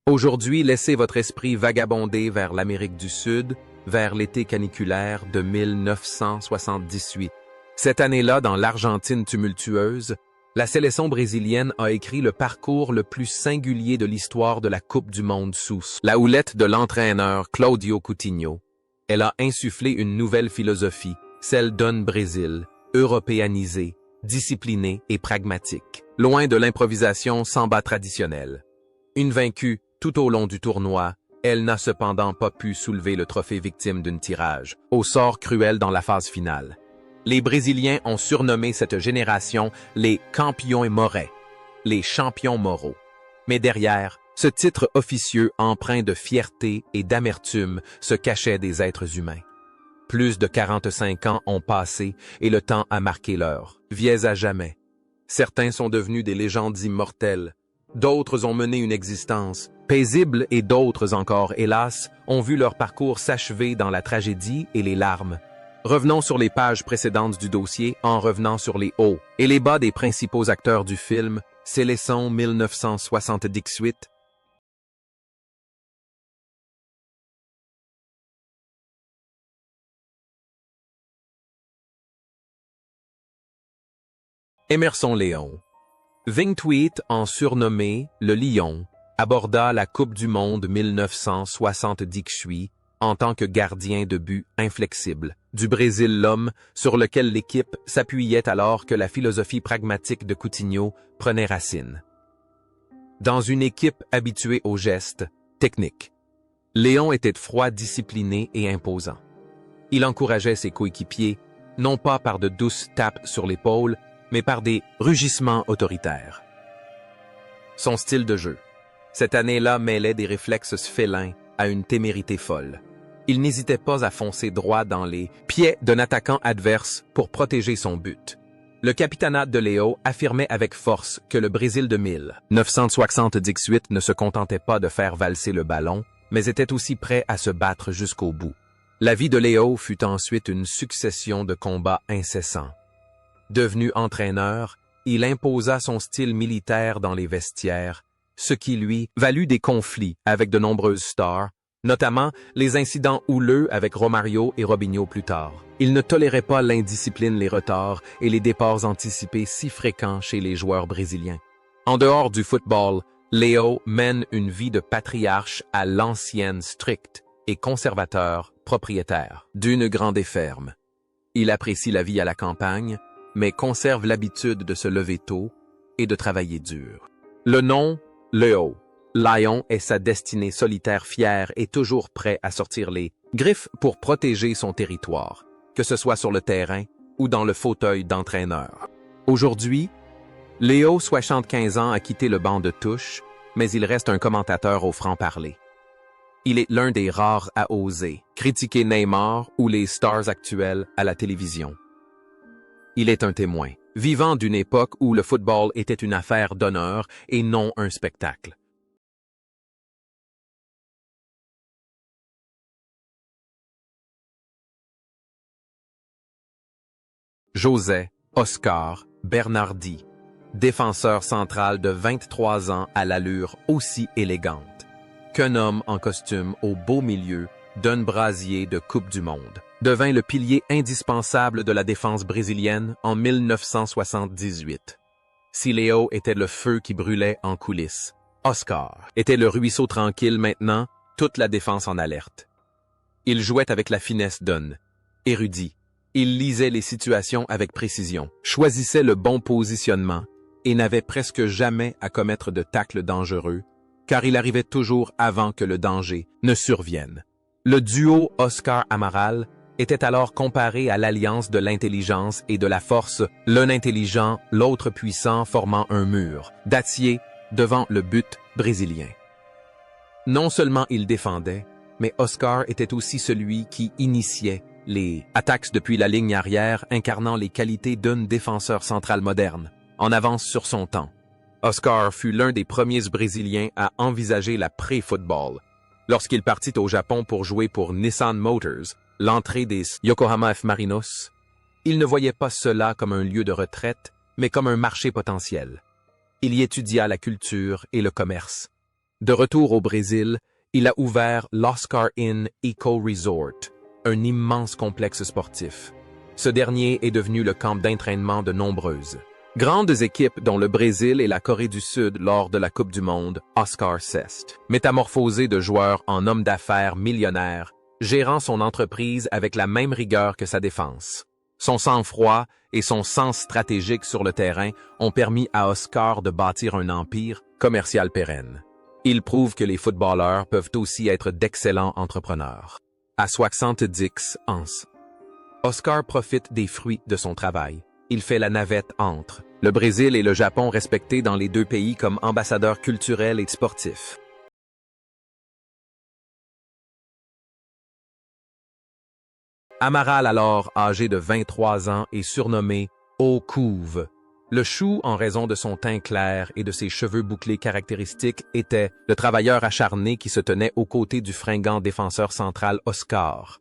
Aujourd'hui, laissez votre esprit vagabonder vers l'Amérique du Sud, vers l'été caniculaire de 1978. Cette année-là, dans l'Argentine tumultueuse, la sélection brésilienne a écrit le parcours le plus singulier de l'histoire de la Coupe du Monde sous la houlette de l'entraîneur Claudio Coutinho. Elle a insufflé une nouvelle philosophie, celle d'un Brésil, européanisé, discipliné et pragmatique, loin de l'improvisation samba traditionnelle. Une vaincue tout au long du tournoi, elle n'a cependant pas pu soulever le trophée victime d'une tirage, au sort cruel dans la phase finale. Les Brésiliens ont surnommé cette génération les campions morais, les champions moraux. Mais derrière, ce titre officieux empreint de fierté et d'amertume se cachait des êtres humains. Plus de 45 ans ont passé et le temps a marqué l'heure, vieux à jamais. Certains sont devenus des légendes immortelles, d'autres ont mené une existence paisible et d'autres encore, hélas, ont vu leur parcours s'achever dans la tragédie et les larmes. Revenons sur les pages précédentes du dossier en revenant sur les hauts et les bas des principaux acteurs du film, Séleção 1978. Emerson Léon. 28 en surnommé le Lion, aborda la Coupe du Monde 1978 en tant que gardien de but inflexible du Brésil, l'homme sur lequel l'équipe s'appuyait alors que la philosophie pragmatique de Coutinho prenait racine. Dans une équipe habituée aux gestes techniques, Léon était froid, discipliné et imposant. Il encourageait ses coéquipiers, non pas par de douces tapes sur l'épaule, mais par des rugissements autoritaires. Son style de jeu. Cette année-là mêlait des réflexes félins à une témérité folle. Il n'hésitait pas à foncer droit dans les pieds d'un attaquant adverse pour protéger son but. Le capitanat de Léo affirmait avec force que le Brésil de 1978 ne se contentait pas de faire valser le ballon, mais était aussi prêt à se battre jusqu'au bout. La vie de Léo fut ensuite une succession de combats incessants. Devenu entraîneur, il imposa son style militaire dans les vestiaires, ce qui lui valut des conflits avec de nombreuses stars, notamment les incidents houleux avec Romario et Robinho plus tard. Il ne tolérait pas l'indiscipline, les retards et les départs anticipés si fréquents chez les joueurs brésiliens. En dehors du football, Léo mène une vie de patriarche à l'ancienne, stricte et conservateur, propriétaire d'une grande ferme. Il apprécie la vie à la campagne, mais conserve l'habitude de se lever tôt et de travailler dur. Le nom, Léo, Lion est sa destinée solitaire, fière et toujours prêt à sortir les griffes pour protéger son territoire, que ce soit sur le terrain ou dans le fauteuil d'entraîneur. Aujourd'hui, Léo, 75 ans, a quitté le banc de touche, mais il reste un commentateur au franc-parler. Il est l'un des rares à oser critiquer Neymar ou les stars actuelles à la télévision. Il est un témoin, vivant d'une époque où le football était une affaire d'honneur et non un spectacle. José Oscar Bernardi, défenseur central de 23 ans à l'allure aussi élégante qu'un homme en costume au beau milieu d'un brasier de Coupe du Monde, devint le pilier indispensable de la défense brésilienne en 1978. Si Léo était le feu qui brûlait en coulisses, Oscar était le ruisseau tranquille maintenant, toute la défense en alerte. Il jouait avec la finesse d'un érudit. Il lisait les situations avec précision, choisissait le bon positionnement et n'avait presque jamais à commettre de tacles dangereux, car il arrivait toujours avant que le danger ne survienne. Le duo Oscar-Amaral était alors comparé à l'alliance de l'intelligence et de la force, l'un intelligent, l'autre puissant, formant un mur d'acier devant le but brésilien. Non seulement il défendait, mais Oscar était aussi celui qui initiait les attaques depuis la ligne arrière, incarnant les qualités d'un défenseur central moderne, en avance sur son temps. Oscar fut l'un des premiers Brésiliens à envisager la pré-football. Lorsqu'il partit au Japon pour jouer pour Nissan Motors, l'entrée des Yokohama F. Marinos, il ne voyait pas cela comme un lieu de retraite, mais comme un marché potentiel. Il y étudia la culture et le commerce. De retour au Brésil, il a ouvert l'Oscar Inn Eco Resort, un immense complexe sportif. Ce dernier est devenu le camp d'entraînement de nombreuses grandes équipes dont le Brésil et la Corée du Sud lors de la Coupe du Monde Oscar Cest. Métamorphosé de joueur en homme d'affaires millionnaire, gérant son entreprise avec la même rigueur que sa défense. Son sang-froid et son sens stratégique sur le terrain ont permis à Oscar de bâtir un empire commercial pérenne. Il prouve que les footballeurs peuvent aussi être d'excellents entrepreneurs. À 70 ans, Oscar profite des fruits de son travail. Il fait la navette entre le Brésil et le Japon, respectés dans les deux pays comme ambassadeurs culturels et sportifs. Amaral, alors âgé de 23 ans, est surnommé « Eau Couve ». Le Chou, en raison de son teint clair et de ses cheveux bouclés caractéristiques, était le travailleur acharné qui se tenait aux côtés du fringant défenseur central Oscar.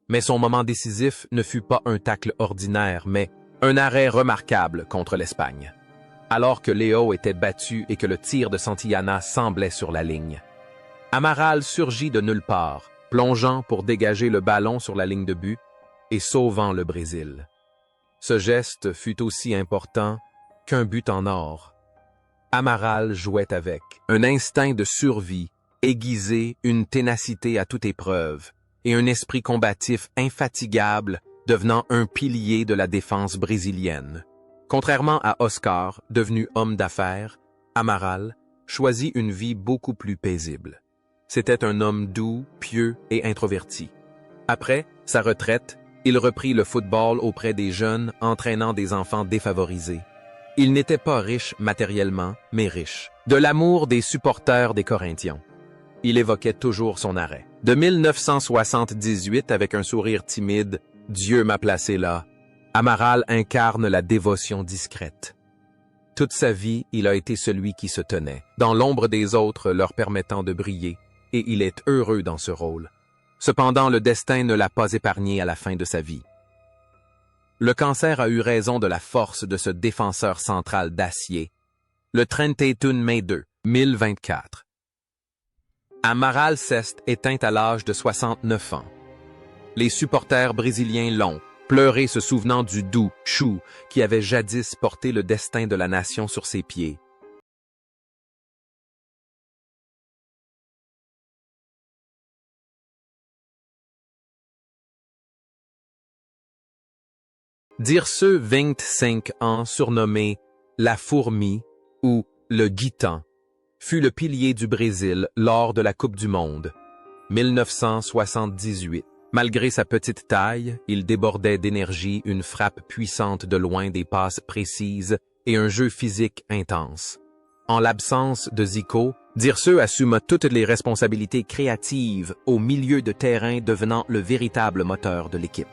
Mais son moment décisif ne fut pas un tacle ordinaire, mais un arrêt remarquable contre l'Espagne. Alors que Léo était battu et que le tir de Santillana semblait sur la ligne. Amaral surgit de nulle part, plongeant pour dégager le ballon sur la ligne de but et sauvant le Brésil. Ce geste fut aussi important qu'un but en or. Amaral jouait avec un instinct de survie, aiguisé, une ténacité à toute épreuve, et un esprit combatif infatigable, devenant un pilier de la défense brésilienne. Contrairement à Oscar, devenu homme d'affaires, Amaral choisit une vie beaucoup plus paisible. C'était un homme doux, pieux et introverti. Après sa retraite, il reprit le football auprès des jeunes, entraînant des enfants défavorisés. Il n'était pas riche matériellement, mais riche de l'amour des supporters des Corinthians. Il évoquait toujours son arrêt. De 1978, avec un sourire timide, « Dieu m'a placé là », Amaral incarne la dévotion discrète. Toute sa vie, il a été celui qui se tenait, dans l'ombre des autres leur permettant de briller, et il est heureux dans ce rôle. Cependant, le destin ne l'a pas épargné à la fin de sa vie. Le cancer a eu raison de la force de ce défenseur central d'acier. Le 31 mai 2, 1024. Amaral Cest éteint à l'âge de 69 ans. Les supporters brésiliens l'ont pleuré, se souvenant du doux Chou qui avait jadis porté le destin de la nation sur ses pieds. Dirce 25 ans, surnommé la fourmi ou le guitan, fut le pilier du Brésil lors de la Coupe du Monde, 1978. Malgré sa petite taille, il débordait d'énergie, une frappe puissante de loin, des passes précises et un jeu physique intense. En l'absence de Zico, Dirce assuma toutes les responsabilités créatives au milieu de terrain, devenant le véritable moteur de l'équipe.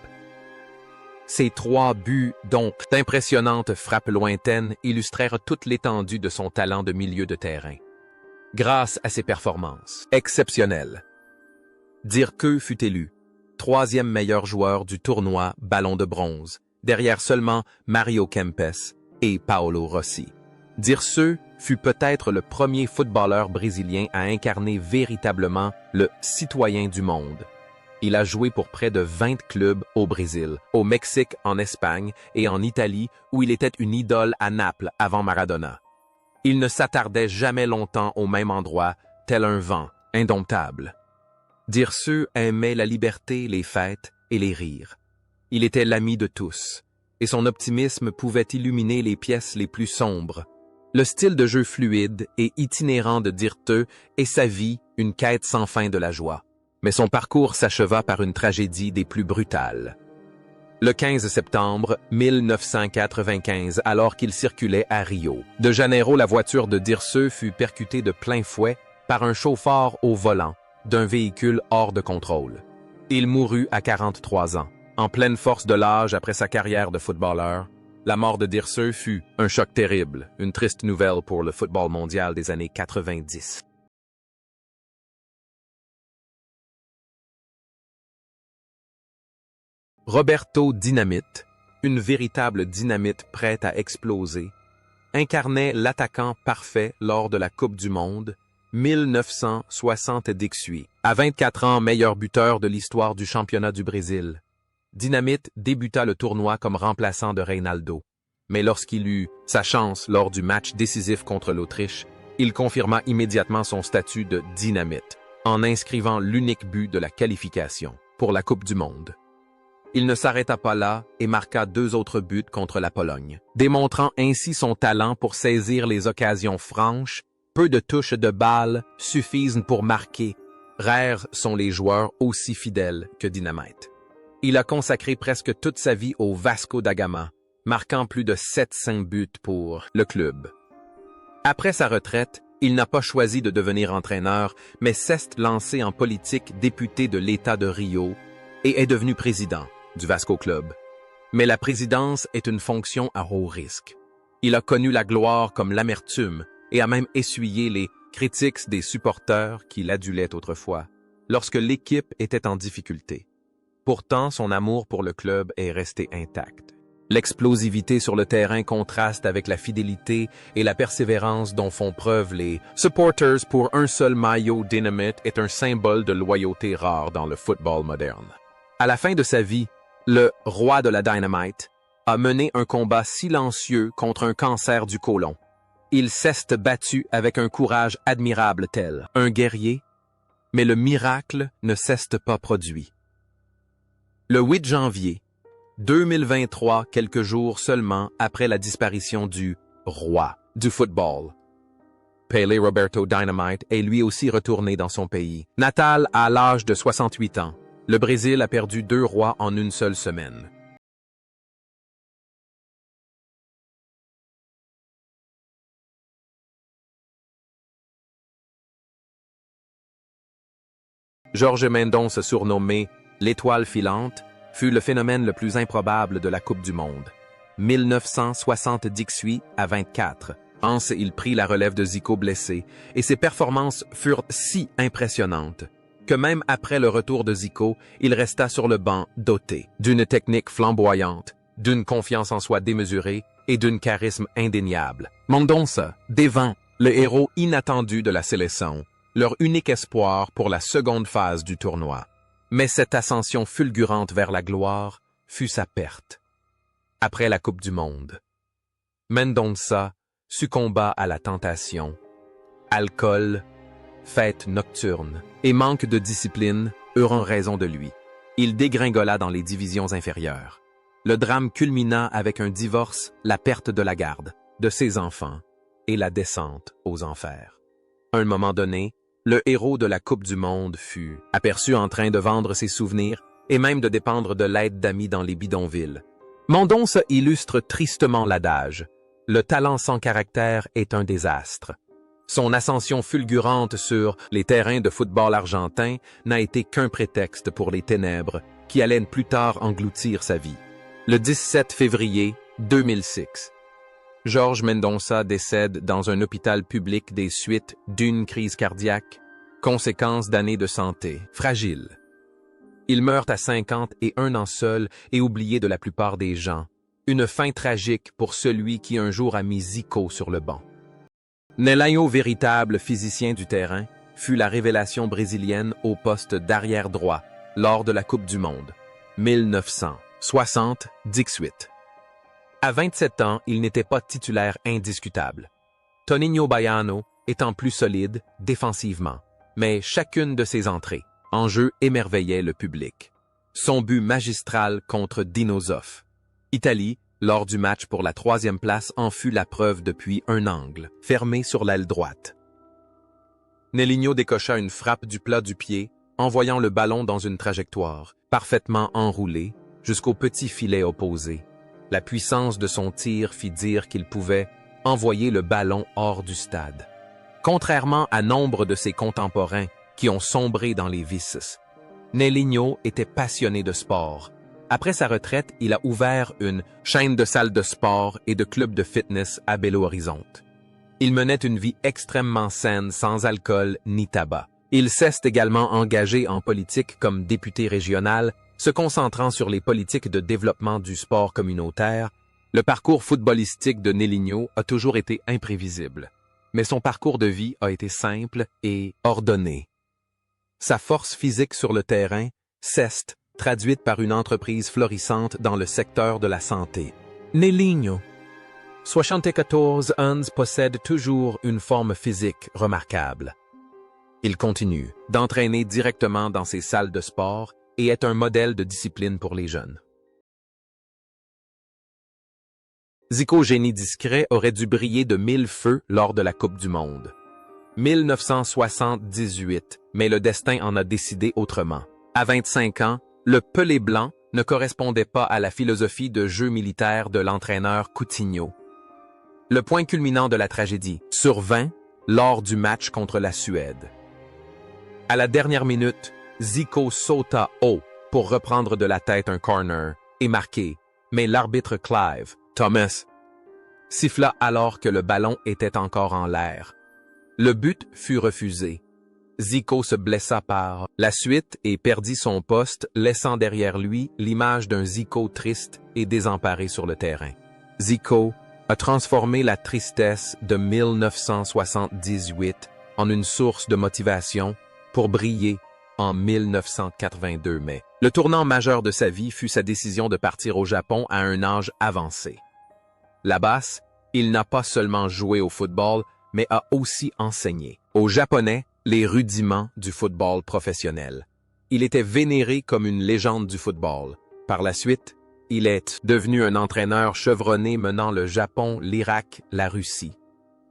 Ses 3 buts, donc d'impressionnantes frappes lointaines, illustrèrent toute l'étendue de son talent de milieu de terrain. Grâce à ses performances exceptionnelles, Dirce fut élu 3e meilleur joueur du tournoi Ballon de bronze, derrière seulement Mario Kempes et Paolo Rossi. Dirce fut peut-être le premier footballeur brésilien à incarner véritablement le citoyen du monde. Il a joué pour près de 20 clubs au Brésil, au Mexique, en Espagne et en Italie, où il était une idole à Naples avant Maradona. Il ne s'attardait jamais longtemps au même endroit, tel un vent indomptable. Dirce aimait la liberté, les fêtes et les rires. Il était l'ami de tous, et son optimisme pouvait illuminer les pièces les plus sombres. Le style de jeu fluide et itinérant de Dirce est sa vie, une quête sans fin de la joie. Mais son parcours s'acheva par une tragédie des plus brutales. Le 15 septembre 1995, alors qu'il circulait à Rio de Janeiro, la voiture de Dirce fut percutée de plein fouet par un chauffeur au volant d'un véhicule hors de contrôle. Il mourut à 43 ans. En pleine force de l'âge après sa carrière de footballeur, la mort de Dirce fut un choc terrible, une triste nouvelle pour le football mondial des années 90. Roberto Dinamite, une véritable dynamite prête à exploser, incarnait l'attaquant parfait lors de la Coupe du Monde 1960 Dixuy. À 24 ans, meilleur buteur de l'histoire du championnat du Brésil. Dynamite débuta le tournoi comme remplaçant de Reinaldo. Mais lorsqu'il eut sa chance lors du match décisif contre l'Autriche, il confirma immédiatement son statut de Dynamite, en inscrivant l'unique but de la qualification pour la Coupe du Monde. Il ne s'arrêta pas là et marqua 2 autres buts contre la Pologne, démontrant ainsi son talent pour saisir les occasions franches. Peu de touches de balle suffisent pour marquer. Rares sont les joueurs aussi fidèles que Dynamite. Il a consacré presque toute sa vie au Vasco da Gama, marquant plus de 700 buts pour le club. Après sa retraite, il n'a pas choisi de devenir entraîneur, mais s'est lancé en politique député de l'État de Rio et est devenu président du Vasco Club. Mais la présidence est une fonction à haut risque. Il a connu la gloire comme l'amertume et a même essuyé les critiques des supporters qui l'adulaient autrefois, lorsque l'équipe était en difficulté. Pourtant, son amour pour le club est resté intact. L'explosivité sur le terrain contraste avec la fidélité et la persévérance dont font preuve les supporters pour un seul maillot. Dynamite est un symbole de loyauté rare dans le football moderne. À la fin de sa vie, le roi de la Dynamite a mené un combat silencieux contre un cancer du côlon. Il s'est battu avec un courage admirable tel un guerrier, mais le miracle ne s'est pas produit. Le 8 janvier 2023, quelques jours seulement après la disparition du roi du football, Pelé Roberto Dynamite est lui aussi retourné dans son pays natal à l'âge de 68 ans. Le Brésil a perdu 2 rois en une seule semaine. Jorge Mendonça, surnommé l'étoile filante, fut le phénomène le plus improbable de la Coupe du Monde. 1960 Dixuy à 24. Il prit la relève de Zico blessé, et ses performances furent si impressionnantes que même après le retour de Zico, il resta sur le banc doté d'une technique flamboyante, d'une confiance en soi démesurée et d'un charisme indéniable. Mendonça devint le héros inattendu de la sélection, leur unique espoir pour la seconde phase du tournoi. Mais cette ascension fulgurante vers la gloire fut sa perte. Après la Coupe du Monde, Mendonça succomba à la tentation. Alcool, fêtes nocturnes et manque de discipline eurent raison de lui. Il dégringola dans les divisions inférieures. Le drame culmina avec un divorce, la perte de la garde, de ses enfants et la descente aux enfers. À un moment donné, le héros de la Coupe du Monde fut aperçu en train de vendre ses souvenirs et même de dépendre de l'aide d'amis dans les bidonvilles. Mendonça illustre tristement l'adage « Le talent sans caractère est un désastre ». Son ascension fulgurante sur les terrains de football argentin n'a été qu'un prétexte pour les ténèbres qui allaient plus tard engloutir sa vie. Le 17 février 2006. Jorge Mendonça décède dans un hôpital public des suites d'une crise cardiaque, conséquence d'années de santé fragile. Il meurt à 51 ans seul et oublié de la plupart des gens. Une fin tragique pour celui qui un jour a mis Zico sur le banc. Nelinho, véritable physicien du terrain, fut la révélation brésilienne au poste d'arrière droit lors de la Coupe du Monde. 1960 Dixuy. À 27 ans, il n'était pas titulaire indiscutable. Toninho Baiano étant plus solide défensivement, mais chacune de ses entrées en jeu émerveillait le public. Son but magistral contre Dino Zoff, Italie, lors du match pour la 3e place, en fut la preuve depuis un angle, fermé sur l'aile droite. Nelinho décocha une frappe du plat du pied, envoyant le ballon dans une trajectoire, parfaitement enroulée, jusqu'au petit filet opposé. La puissance de son tir fit dire qu'il pouvait envoyer le ballon hors du stade. Contrairement à nombre de ses contemporains qui ont sombré dans les vices, Nelinho était passionné de sport. Après sa retraite, il a ouvert une chaîne de salles de sport et de clubs de fitness à Belo Horizonte. Il menait une vie extrêmement saine, sans alcool ni tabac. Il s'est également engagé en politique comme député régional, se concentrant sur les politiques de développement du sport communautaire. Le parcours footballistique de Nelinho a toujours été imprévisible. mais son parcours de vie a été simple et ordonné. Sa force physique sur le terrain s'est traduite par une entreprise florissante dans le secteur de la santé. Nelinho, 74 ans, possède toujours une forme physique remarquable. Il continue d'entraîner directement dans ses salles de sport et est un modèle de discipline pour les jeunes. Zico, génie discret, aurait dû briller de 1000 feux lors de la Coupe du Monde. 1978, mais le destin en a décidé autrement. À 25 ans, le pelé blanc ne correspondait pas à la philosophie de jeu militaire de l'entraîneur Coutinho. Le point culminant de la tragédie survint lors du match contre la Suède. À la dernière minute, Zico sauta haut pour reprendre de la tête un corner et marquer, mais l'arbitre Clive Thomas siffla alors que le ballon était encore en l'air. Le but fut refusé. Zico se blessa par la suite et perdit son poste, laissant derrière lui l'image d'un Zico triste et désemparé sur le terrain. Zico a transformé la tristesse de 1978 en une source de motivation pour briller en 1982 mai. Le tournant majeur de sa vie fut sa décision de partir au Japon à un âge avancé. Là-bas, il n'a pas seulement joué au football, mais a aussi enseigné aux Japonais les rudiments du football professionnel. Il était vénéré comme une légende du football. Par la suite, il est devenu un entraîneur chevronné menant le Japon, l'Irak, la Russie.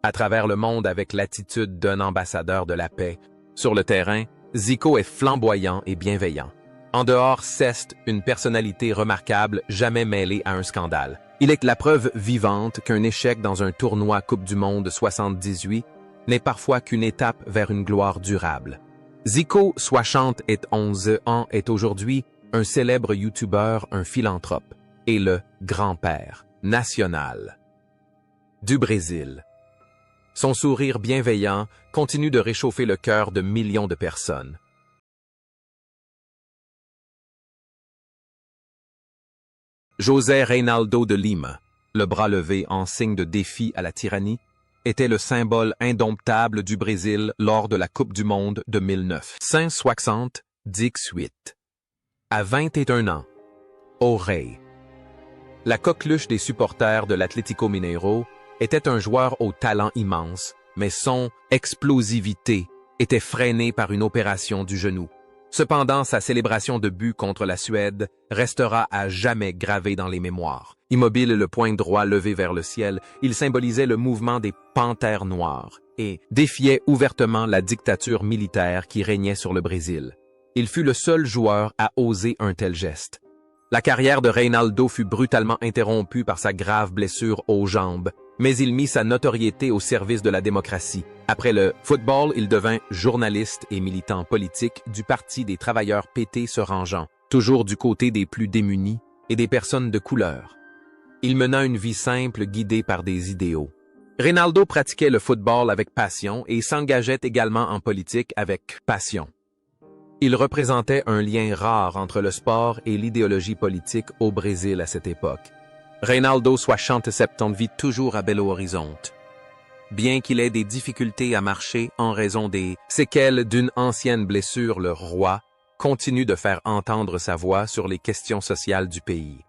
À travers le monde avec l'attitude d'un ambassadeur de la paix. Sur le terrain, Zico est flamboyant et bienveillant. En dehors, c'est une personnalité remarquable, jamais mêlée à un scandale. Il est la preuve vivante qu'un échec dans un tournoi Coupe du Monde 78 n'est parfois qu'une étape vers une gloire durable. Zico, 71 ans, est aujourd'hui un célèbre YouTuber, un philanthrope et le grand-père national du Brésil. Son sourire bienveillant continue de réchauffer le cœur de millions de personnes. José Reinaldo de Lima, le bras levé en signe de défi à la tyrannie, était le symbole indomptable du Brésil lors de la Coupe du Monde de 1978. À 21 ans, au Rei. La coqueluche des supporters de l'Atlético Mineiro était un joueur au talent immense, mais son explosivité était freinée par une opération du genou. Cependant, sa célébration de but contre la Suède restera à jamais gravée dans les mémoires. Immobile et le poing droit levé vers le ciel, il symbolisait le mouvement des Panthères noires et défiait ouvertement la dictature militaire qui régnait sur le Brésil. Il fut le seul joueur à oser un tel geste. La carrière de Reinaldo fut brutalement interrompue par sa grave blessure aux jambes, mais il mit sa notoriété au service de la démocratie. Après le football, il devint journaliste et militant politique du Parti des travailleurs PT se rangeant, toujours du côté des plus démunis et des personnes de couleur. Il mena une vie simple guidée par des idéaux. Reinaldo pratiquait le football avec passion et s'engageait également en politique avec passion. Il représentait un lien rare entre le sport et l'idéologie politique au Brésil à cette époque. Reinaldo, 67 ans, vit toujours à Belo Horizonte. Bien qu'il ait des difficultés à marcher en raison des séquelles d'une ancienne blessure, le roi continue de faire entendre sa voix sur les questions sociales du pays.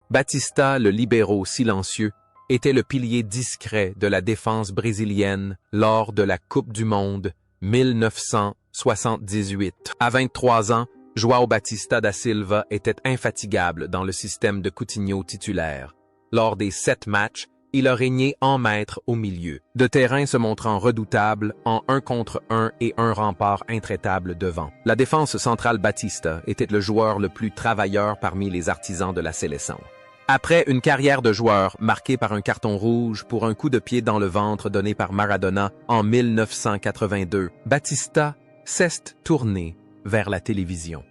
Batista, le libéraux silencieux, était le pilier discret de la défense brésilienne lors de la Coupe du Monde 1978. À 23 ans, João Batista da Silva était infatigable dans le système de Coutinho titulaire. Lors des 7 matchs, il a régné en maître au milieu, de terrain se montrant redoutable en 1 contre 1 et un rempart intraitable devant. La défense centrale Batista était le joueur le plus travailleur parmi les artisans de la sélection. Après une carrière de joueur marquée par un carton rouge pour un coup de pied dans le ventre donné par Maradona en 1982, Batista s'est tourné vers la télévision.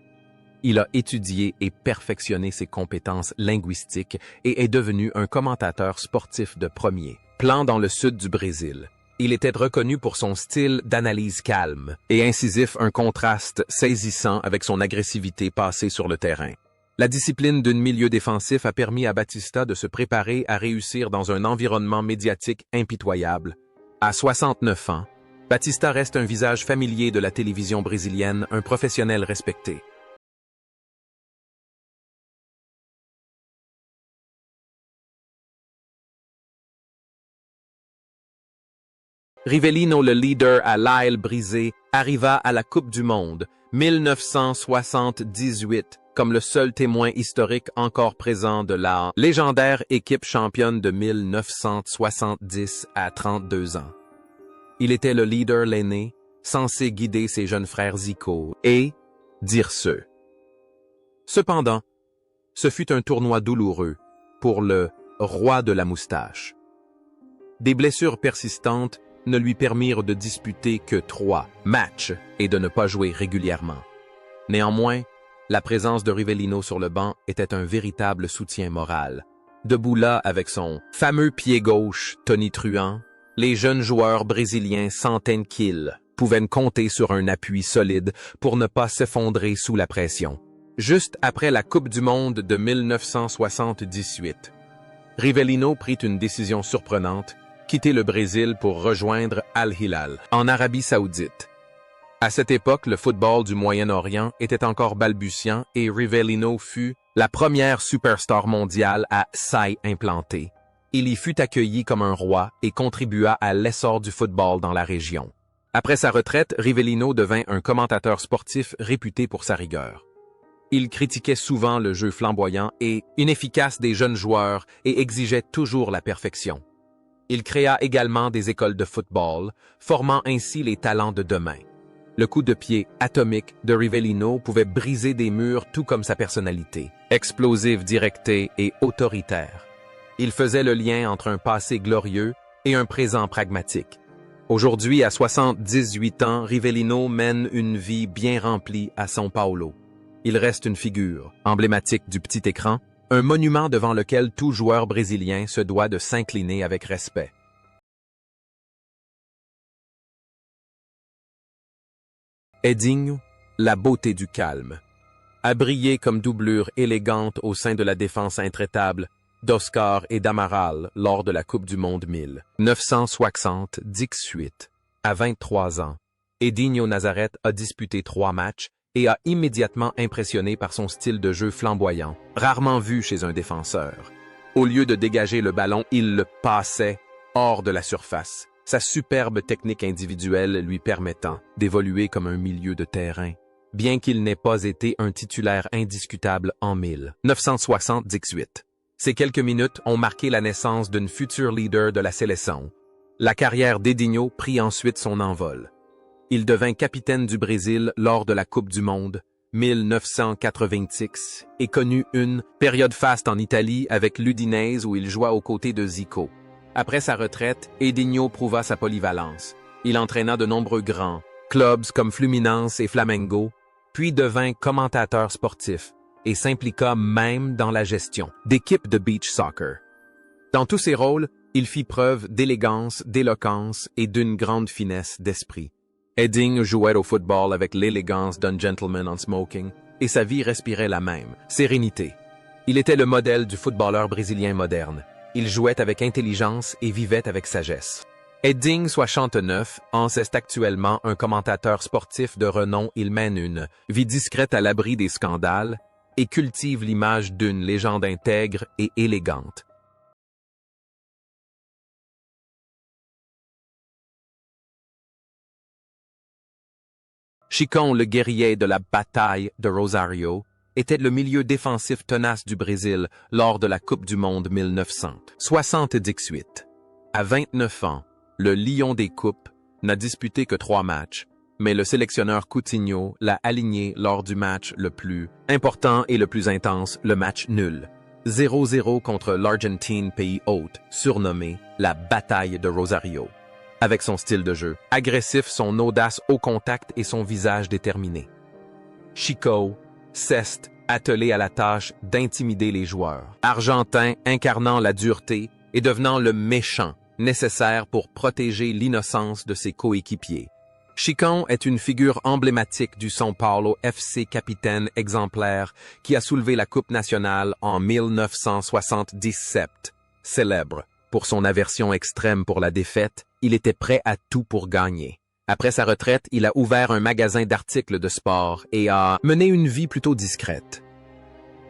Il a étudié et perfectionné ses compétences linguistiques et est devenu un commentateur sportif de premier plan dans le sud du Brésil. Il était reconnu pour son style d'analyse calme et incisif, un contraste saisissant avec son agressivité passée sur le terrain. La discipline d'un milieu défensif a permis à Batista de se préparer à réussir dans un environnement médiatique impitoyable. À 69 ans, Batista reste un visage familier de la télévision brésilienne, un professionnel respecté. Rivellino, le leader à l'aile brisée, arriva à la Coupe du Monde 1978 comme le seul témoin historique encore présent de la légendaire équipe championne de 1970 à 32 ans. Il était le leader l'aîné, censé guider ses jeunes frères Zico et dire ce. Cependant, ce fut un tournoi douloureux pour le roi de la moustache. Des blessures persistantes ne lui permirent de disputer que 3 matchs et de ne pas jouer régulièrement. Néanmoins, la présence de Rivellino sur le banc était un véritable soutien moral. Debout là avec son fameux pied gauche tonitruant, les jeunes joueurs brésiliens centaines qu'ils pouvaient compter sur un appui solide pour ne pas s'effondrer sous la pression. Juste après la Coupe du Monde de 1978, Rivellino prit une décision surprenante, quitter le Brésil pour rejoindre Al-Hilal, en Arabie Saoudite. À cette époque, le football du Moyen-Orient était encore balbutiant et Rivellino fut la première superstar mondiale à s'y implanter. Il y fut accueilli comme un roi et contribua à l'essor du football dans la région. Après sa retraite, Rivellino devint un commentateur sportif réputé pour sa rigueur. Il critiquait souvent le jeu flamboyant et inefficace des jeunes joueurs et exigeait toujours la perfection. Il créa également des écoles de football, formant ainsi les talents de demain. Le coup de pied atomique de Rivellino pouvait briser des murs tout comme sa personnalité, explosive, directée et autoritaire. Il faisait le lien entre un passé glorieux et un présent pragmatique. Aujourd'hui, à 78 ans, Rivellino mène une vie bien remplie à São Paulo. Il reste une figure emblématique du petit écran, un monument devant lequel tout joueur brésilien se doit de s'incliner avec respect. Edinho, la beauté du calme, a brillé comme doublure élégante au sein de la défense intraitable d'Oscar et d'Amaral lors de la Coupe du Monde 1978. À 23 ans, Edinho Nazareth a disputé 3 matchs et a immédiatement impressionné par son style de jeu flamboyant, rarement vu chez un défenseur. Au lieu de dégager le ballon, il le passait hors de la surface, sa superbe technique individuelle lui permettant d'évoluer comme un milieu de terrain, bien qu'il n'ait pas été un titulaire indiscutable en 1978. Ces quelques minutes ont marqué la naissance d'une future leader de la sélection. La carrière d'Edinho prit ensuite son envol. Il devint capitaine du Brésil lors de la Coupe du Monde 1986 et connut une période faste en Italie avec l'Udinese où il joua aux côtés de Zico. Après sa retraite, Edinho prouva sa polyvalence. Il entraîna de nombreux grands clubs comme Fluminense et Flamengo, puis devint commentateur sportif et s'impliqua même dans la gestion d'équipes de beach soccer. Dans tous ses rôles, il fit preuve d'élégance, d'éloquence et d'une grande finesse d'esprit. Edinho jouait au football avec l'élégance d'un gentleman en smoking et sa vie respirait la même sérénité. Il était le modèle du footballeur brésilien moderne. Il jouait avec intelligence et vivait avec sagesse. Edinho 69 ans est actuellement un commentateur sportif de renom. Il mène une vie discrète à l'abri des scandales et cultive l'image d'une légende intègre et élégante. Chicão, le guerrier de la bataille de Rosario, était le milieu défensif tenace du Brésil lors de la Coupe du Monde 1978. À 29 ans, le Lion des Coupes n'a disputé que 3 matchs, mais le sélectionneur Coutinho l'a aligné lors du match le plus important et le plus intense, le match nul. 0-0 contre l'Argentine, pays hôte, surnommé la bataille de Rosario. Avec son style de jeu agressif, son audace au contact et son visage déterminé. Chico s'est attelé à la tâche d'intimider les joueurs, argentin incarnant la dureté et devenant le méchant nécessaire pour protéger l'innocence de ses coéquipiers. Chicão est une figure emblématique du São Paulo FC, capitaine exemplaire qui a soulevé la Coupe nationale en 1977. Célèbre pour son aversion extrême pour la défaite, il était prêt à tout pour gagner. Après sa retraite, il a ouvert un magasin d'articles de sport et a mené une vie plutôt discrète.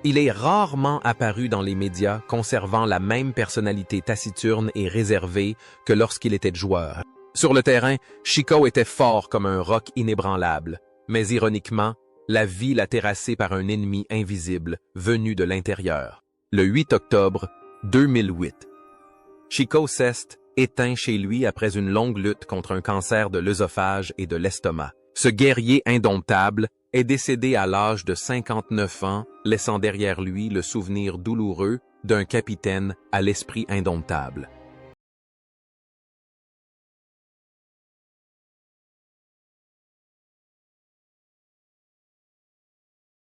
Il est rarement apparu dans les médias, conservant la même personnalité taciturne et réservée que lorsqu'il était joueur. Sur le terrain, Chico était fort comme un roc inébranlable, mais ironiquement, la vie l'a terrassé par un ennemi invisible venu de l'intérieur. Le 8 octobre 2008. Chico s'est éteint chez lui après une longue lutte contre un cancer de l'œsophage et de l'estomac. Ce guerrier indomptable est décédé à l'âge de 59 ans, laissant derrière lui le souvenir douloureux d'un capitaine à l'esprit indomptable.